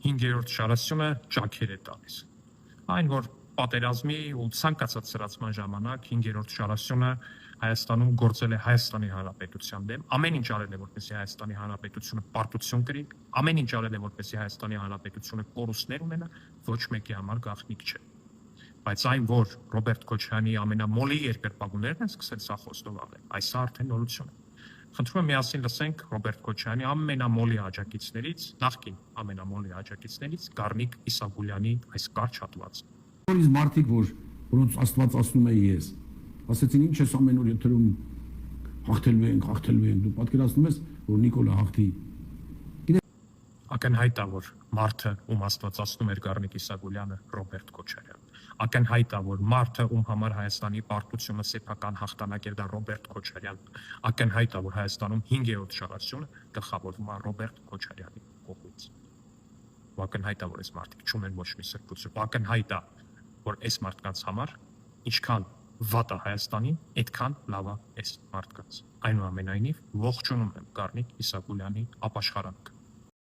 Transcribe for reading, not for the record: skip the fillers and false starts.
5-րդ շարասյունը ճաքեր է տալիս։ Այն, որ պատերազմի ու ցանկացած սրացման ժամանակ 5-րդ շարասյունը Հայաստանում գործել է Հայաստանի Հանրապետության դեմ, ամեն ինչ արել է, որպեսզի Հայաստանի Հանրապետությունը պարտություն կրի, ամեն ինչ արել է, որպեսզի Հայաստանի Հանրապետությունը կորուստներ ունենա, ոչ մեկի համար գաղտնիք չէ։ Բայց այն, որ Ռոբերտ Քոչարյանի ամենամոլի երկրպագուներն են սկսել սա խոստովանել, այս արդեն նորություն է։ Խնդրում եմ միասին լսենք Ռոբերտ Քոչարյանի ամենամոլի աջակիցներից, նախկին ամենամոլի աջակիցներից Գառնիկ Իսագուլյանի այս կարճ հատվածը։ Որից մարդիկ, որոնց Աստված ասում է ես, ասեցին ինչ ես ամեն օր եթերում հաղթելու ենք, դու պատկերացնում ես, որ Նիկոլը հաղթի։ Ակնհայտ է, որ մարդը, ում աստվածացնում էր Գառնիկ Իսագուլյանը, Ռոբերտ Քոչարյան։ Ակնհայտ է, որ մարդը, ում համար Հայաստանի պարտությունը սեփական հաղթանակ էր, դա Ռոբերտ Քոչարյան։ Ակնհայտ է, որ Հայաստանում 5-րդ շարասյունը գլխավորվում է Ռոբերտ Քոչարյանի կողմից։ Ու ակնհայտ է, որ այս մարդիկ չունեն ոչ մի սրբություն։ Ակնհայտ է, որ այս մարդկանց համար ինչքան վատ է Հայաստանին, այդքան լավ է այս մարդկանց։ Այնուամենայնիվ ողջունում եմ Գառնիկ Իսագուլյանի ապաշխարանքը։